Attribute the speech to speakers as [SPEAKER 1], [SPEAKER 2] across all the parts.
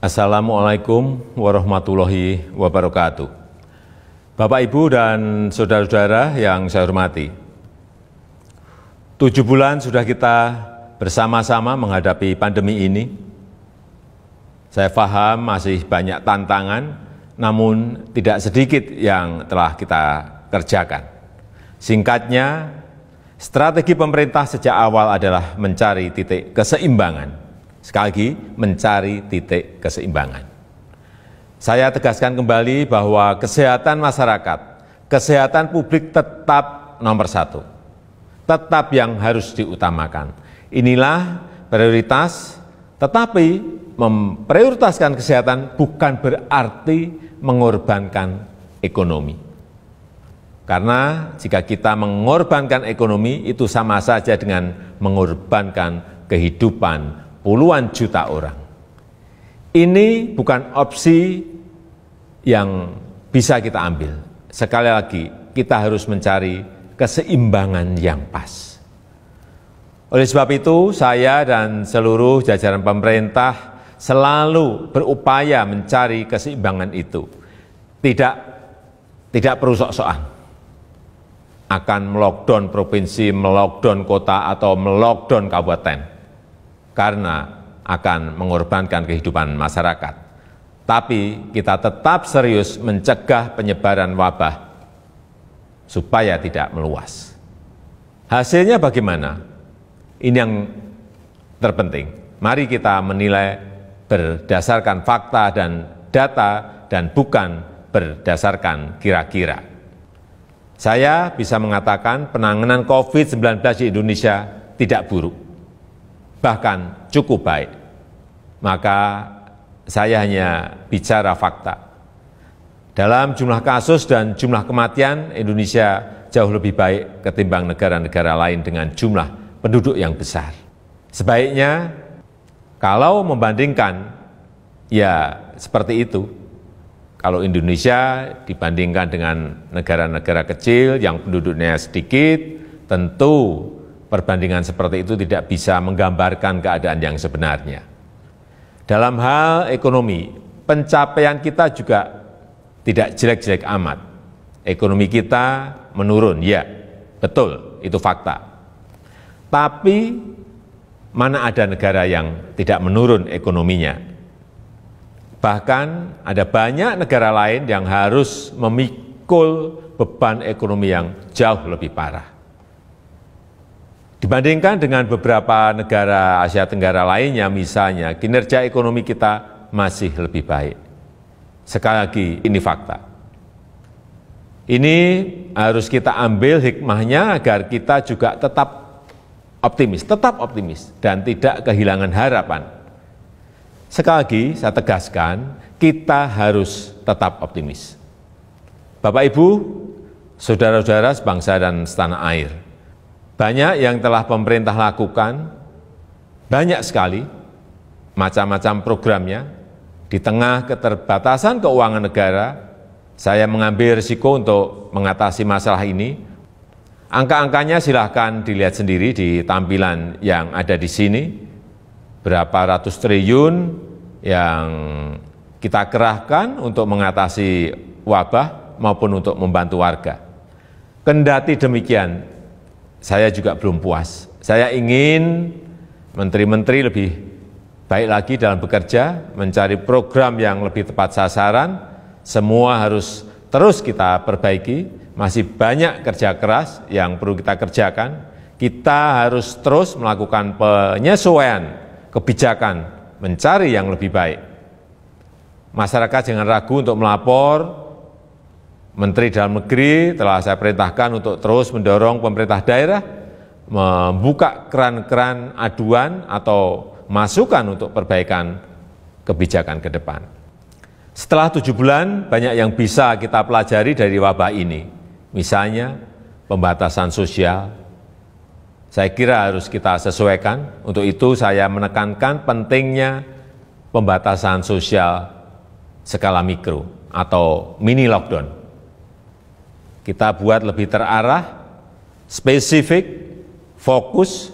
[SPEAKER 1] Assalamualaikum warahmatullahi wabarakatuh. Bapak, Ibu, dan saudara-saudara yang saya hormati. 7 bulan sudah kita bersama-sama menghadapi pandemi ini. Saya paham masih banyak tantangan, namun tidak sedikit yang telah kita kerjakan. Singkatnya, strategi pemerintah sejak awal adalah mencari titik keseimbangan. Sekali lagi, mencari titik keseimbangan. Saya tegaskan kembali bahwa kesehatan masyarakat, kesehatan publik tetap nomor 1. Tetap yang harus diutamakan. Inilah prioritas, tetapi memprioritaskan kesehatan bukan berarti mengorbankan ekonomi. Karena jika kita mengorbankan ekonomi, itu sama saja dengan mengorbankan kehidupan puluhan juta orang. Ini bukan opsi yang bisa kita ambil. Sekali lagi, kita harus mencari keseimbangan yang pas. Oleh sebab itu, saya dan seluruh jajaran pemerintah selalu berupaya mencari keseimbangan itu. Tidak perlu sok-sokan akan melockdown provinsi, melockdown kota, atau melockdown kabupaten. Karena akan mengorbankan kehidupan masyarakat. Tapi kita tetap serius mencegah penyebaran wabah supaya tidak meluas. Hasilnya bagaimana? Ini yang terpenting. Mari kita menilai berdasarkan fakta dan data dan bukan berdasarkan kira-kira. Saya bisa mengatakan penanganan COVID-19 di Indonesia tidak buruk, bahkan cukup baik. Maka saya hanya bicara fakta. Dalam jumlah kasus dan jumlah kematian, Indonesia jauh lebih baik ketimbang negara-negara lain dengan jumlah penduduk yang besar. Sebaiknya kalau membandingkan, ya seperti itu. Kalau Indonesia dibandingkan dengan negara-negara kecil yang penduduknya sedikit, tentu perbandingan seperti itu tidak bisa menggambarkan keadaan yang sebenarnya. Dalam hal ekonomi, pencapaian kita juga tidak jelek-jelek amat. Ekonomi kita menurun, ya, betul, itu fakta. Tapi mana ada negara yang tidak menurun ekonominya? Bahkan ada banyak negara lain yang harus memikul beban ekonomi yang jauh lebih parah. Dibandingkan dengan beberapa negara Asia Tenggara lainnya, misalnya, kinerja ekonomi kita masih lebih baik. Sekali lagi, ini fakta. Ini harus kita ambil hikmahnya agar kita juga tetap optimis, dan tidak kehilangan harapan. Sekali lagi, saya tegaskan, kita harus tetap optimis. Bapak, Ibu, saudara-saudara sebangsa dan setanah air, banyak yang telah pemerintah lakukan, banyak sekali macam-macam programnya. Di tengah keterbatasan keuangan negara, saya mengambil risiko untuk mengatasi masalah ini. Angka-angkanya silahkan dilihat sendiri di tampilan yang ada di sini. Berapa ratus triliun yang kita kerahkan untuk mengatasi wabah maupun untuk membantu warga. Kendati demikian, saya juga belum puas. Saya ingin menteri-menteri lebih baik lagi dalam bekerja, mencari program yang lebih tepat sasaran. Semua harus terus kita perbaiki. Masih banyak kerja keras yang perlu kita kerjakan. Kita harus terus melakukan penyesuaian kebijakan, mencari yang lebih baik. Masyarakat jangan ragu untuk melapor. Menteri Dalam Negeri telah saya perintahkan untuk terus mendorong pemerintah daerah membuka keran-keran aduan atau masukan untuk perbaikan kebijakan ke depan. Setelah 7 bulan, banyak yang bisa kita pelajari dari wabah ini. Misalnya, pembatasan sosial. Saya kira harus kita sesuaikan. Untuk itu saya menekankan pentingnya pembatasan sosial skala mikro atau mini lockdown. Kita buat lebih terarah, spesifik, fokus,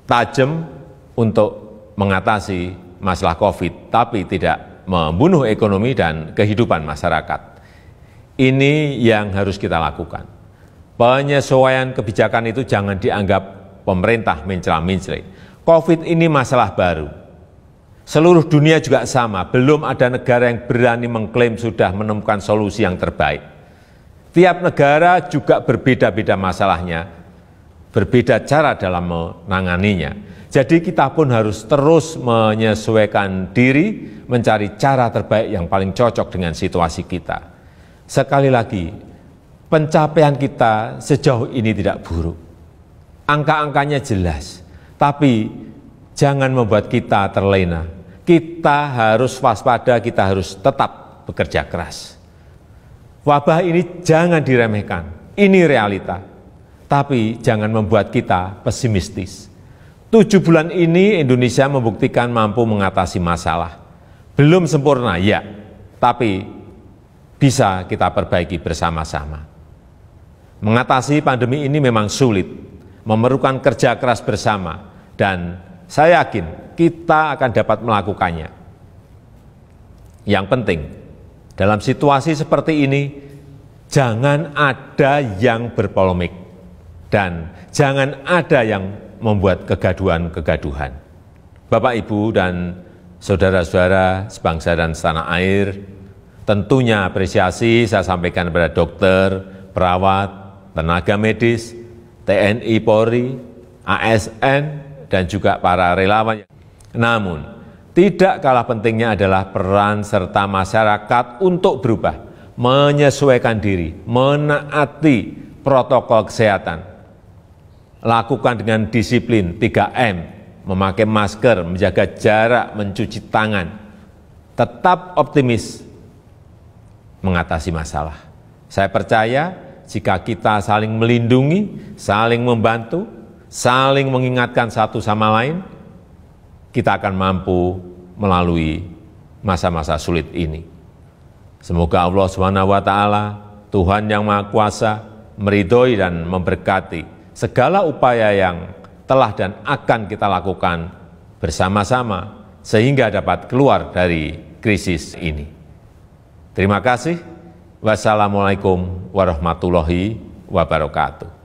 [SPEAKER 1] tajam untuk mengatasi masalah COVID, tapi tidak membunuh ekonomi dan kehidupan masyarakat. Ini yang harus kita lakukan. Penyesuaian kebijakan itu jangan dianggap pemerintah mencela-mencela. COVID ini masalah baru. Seluruh dunia juga sama, belum ada negara yang berani mengklaim sudah menemukan solusi yang terbaik. Tiap negara juga berbeda-beda masalahnya, berbeda cara dalam menanganinya. Jadi kita pun harus terus menyesuaikan diri, mencari cara terbaik yang paling cocok dengan situasi kita. Sekali lagi, pencapaian kita sejauh ini tidak buruk. Angka-angkanya jelas, tapi jangan membuat kita terlena. Kita harus waspada, kita harus tetap bekerja keras. Wabah ini jangan diremehkan, ini realita. Tapi jangan membuat kita pesimistis. 7 bulan ini Indonesia membuktikan mampu mengatasi masalah. Belum sempurna, ya, tapi bisa kita perbaiki bersama-sama. Mengatasi pandemi ini memang sulit, memerlukan kerja keras bersama, dan saya yakin kita akan dapat melakukannya. Yang penting, dalam situasi seperti ini, jangan ada yang berpolemik, dan jangan ada yang membuat kegaduhan-kegaduhan. Bapak, Ibu, dan saudara-saudara sebangsa dan setanah air, tentunya apresiasi saya sampaikan kepada dokter, perawat, tenaga medis, TNI, Polri, ASN, dan juga para relawan. Namun, tidak kalah pentingnya adalah peran serta masyarakat untuk berubah, menyesuaikan diri, menaati protokol kesehatan. Lakukan dengan disiplin 3M, memakai masker, menjaga jarak, mencuci tangan. Tetap optimis mengatasi masalah. Saya percaya jika kita saling melindungi, saling membantu, saling mengingatkan satu sama lain, kita akan mampu melalui masa-masa sulit ini. Semoga Allah SWT, Tuhan yang Maha Kuasa, meridhoi dan memberkati segala upaya yang telah dan akan kita lakukan bersama-sama sehingga dapat keluar dari krisis ini. Terima kasih. Wassalamualaikum warahmatullahi wabarakatuh.